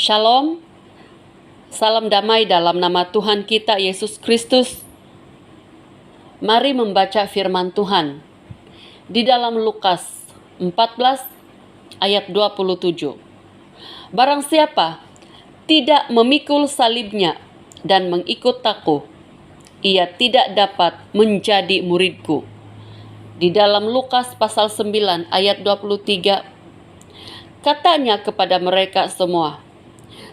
Shalom, salam damai dalam nama Tuhan kita Yesus Kristus. Mari membaca firman Tuhan di dalam Lukas 14 ayat 27. Barang siapa tidak memikul salibnya dan mengikut aku, ia tidak dapat menjadi muridku. Di dalam Lukas pasal 9 ayat 23, katanya kepada mereka semua,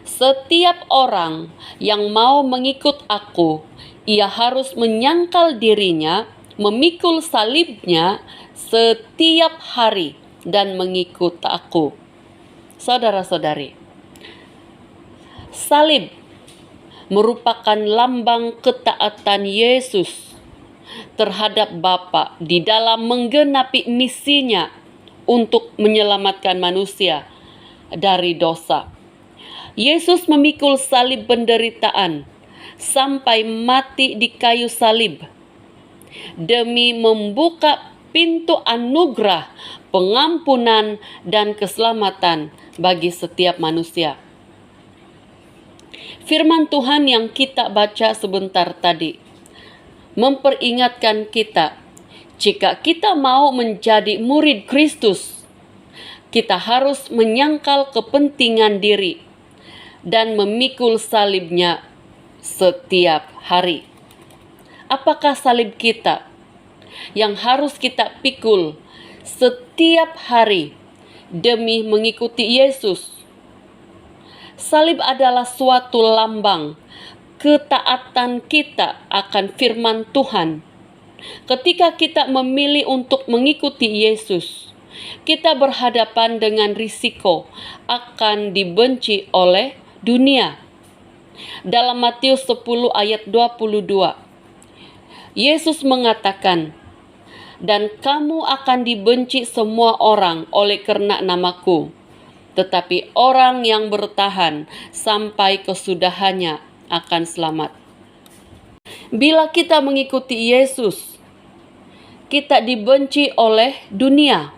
setiap orang yang mau mengikut aku, ia harus menyangkal dirinya, memikul salibnya setiap hari dan mengikut aku. Saudara-saudari, salib merupakan lambang ketaatan Yesus terhadap Bapa di dalam menggenapi misinya untuk menyelamatkan manusia dari dosa. Yesus memikul salib penderitaan sampai mati di kayu salib demi membuka pintu anugerah, pengampunan, dan keselamatan bagi setiap manusia. Firman Tuhan yang kita baca sebentar tadi memperingatkan kita, jika kita mau menjadi murid Kristus, kita harus menyangkal kepentingan diri dan memikul salibnya setiap hari. Apakah salib kita yang harus kita pikul setiap hari demi mengikuti Yesus? Salib adalah suatu lambang ketaatan kita akan firman Tuhan. Ketika kita memilih untuk mengikuti Yesus, kita berhadapan dengan risiko akan dibenci oleh dunia. Dalam Matius 10 ayat 22, Yesus mengatakan, dan kamu akan dibenci semua orang oleh karena namaku, tetapi orang yang bertahan sampai kesudahannya akan selamat. Bila kita mengikuti Yesus, kita dibenci oleh dunia.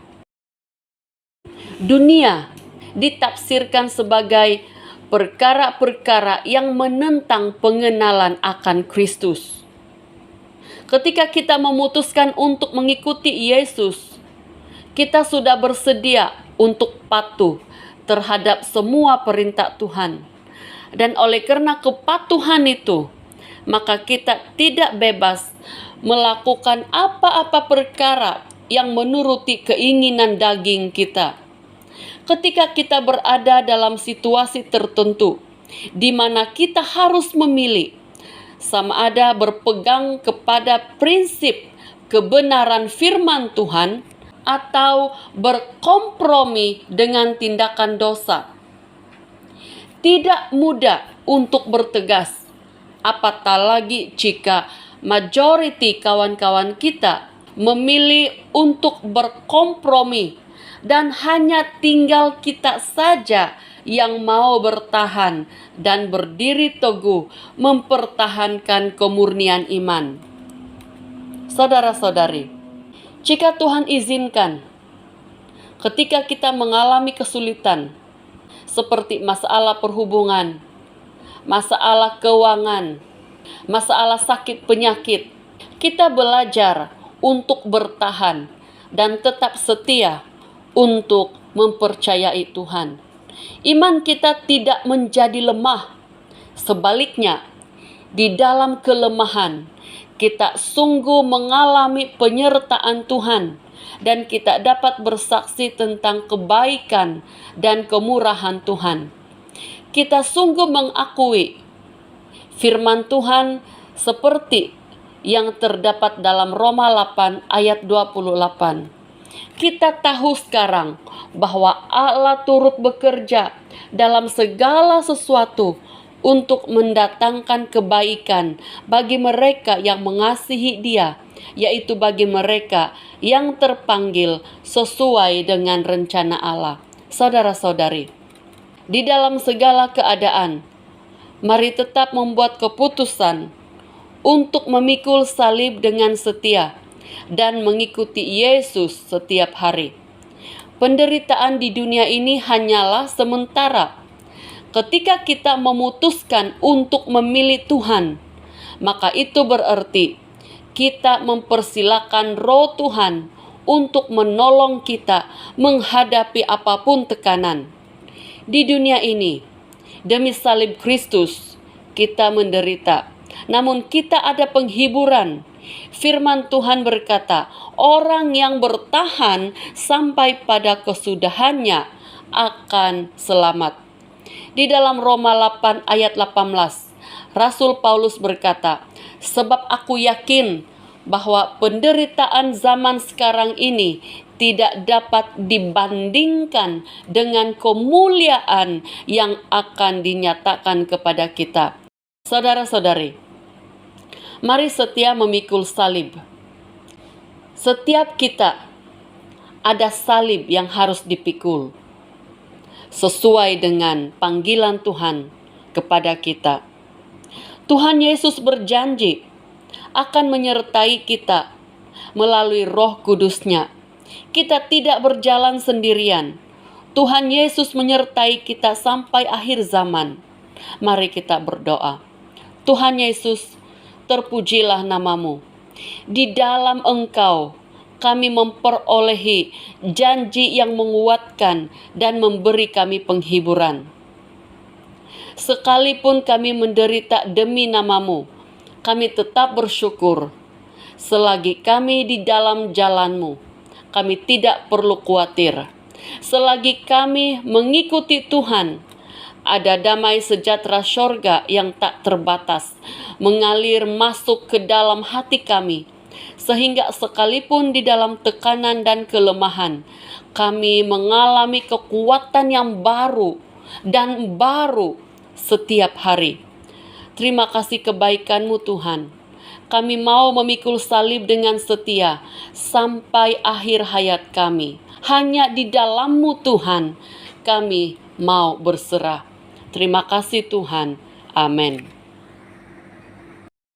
Dunia ditafsirkan sebagai perkara-perkara yang menentang pengenalan akan Kristus. Ketika kita memutuskan untuk mengikuti Yesus, kita sudah bersedia untuk patuh terhadap semua perintah Tuhan. Dan oleh karena kepatuhan itu, maka kita tidak bebas melakukan apa-apa perkara yang menuruti keinginan daging kita. Ketika kita berada dalam situasi tertentu di mana kita harus memilih sama ada berpegang kepada prinsip kebenaran firman Tuhan atau berkompromi dengan tindakan dosa. Tidak mudah untuk bertegas, apatah lagi jika majoriti kawan-kawan kita memilih untuk berkompromi dan hanya tinggal kita saja yang mau bertahan dan berdiri teguh mempertahankan kemurnian iman. Saudara-saudari, jika Tuhan izinkan, ketika kita mengalami kesulitan seperti masalah perhubungan, masalah keuangan, masalah sakit penyakit, kita belajar untuk bertahan dan tetap setia untuk mempercayai Tuhan. Iman kita tidak menjadi lemah. Sebaliknya, di dalam kelemahan, kita sungguh mengalami penyertaan Tuhan dan kita dapat bersaksi tentang kebaikan dan kemurahan Tuhan. Kita sungguh mengakui firman Tuhan seperti yang terdapat dalam Roma 8 ayat 28. Kita tahu sekarang bahwa Allah turut bekerja dalam segala sesuatu untuk mendatangkan kebaikan bagi mereka yang mengasihi Dia, yaitu bagi mereka yang terpanggil sesuai dengan rencana Allah. Saudara-saudari, di dalam segala keadaan, mari tetap membuat keputusan untuk memikul salib dengan setia dan mengikuti Yesus setiap hari. Penderitaan di dunia ini hanyalah sementara. Ketika kita memutuskan untuk memilih Tuhan, maka itu berarti kita mempersilakan Roh Tuhan untuk menolong kita menghadapi apapun tekanan. Di dunia ini, demi salib Kristus, kita menderita. Namun kita ada penghiburan. Firman Tuhan berkata, orang yang bertahan sampai pada kesudahannya akan selamat. Di dalam Roma 8 ayat 18, Rasul Paulus berkata, sebab aku yakin bahwa penderitaan zaman sekarang ini tidak dapat dibandingkan dengan kemuliaan yang akan dinyatakan kepada kita. Saudara-saudari, mari setia memikul salib. Setiap kita ada salib yang harus dipikul sesuai dengan panggilan Tuhan kepada kita. Tuhan Yesus berjanji akan menyertai kita melalui Roh Kudus-Nya. Kita tidak berjalan sendirian. Tuhan Yesus menyertai kita sampai akhir zaman. Mari kita berdoa. Tuhan Yesus, terpujilah nama-Mu. Di dalam Engkau kami memperolehi janji yang menguatkan dan memberi kami penghiburan. Sekalipun kami menderita demi nama-Mu, kami tetap bersyukur. Selagi kami di dalam jalan-Mu, kami tidak perlu khawatir. Selagi kami mengikuti Tuhan, ada damai sejahtera sorga yang tak terbatas, mengalir masuk ke dalam hati kami, sehingga sekalipun di dalam tekanan dan kelemahan, kami mengalami kekuatan yang baru dan baru setiap hari. Terima kasih kebaikan-Mu Tuhan. Kami mau memikul salib dengan setia sampai akhir hayat kami. Hanya di dalam-Mu Tuhan kami mau berserah. Terima kasih Tuhan. Amin.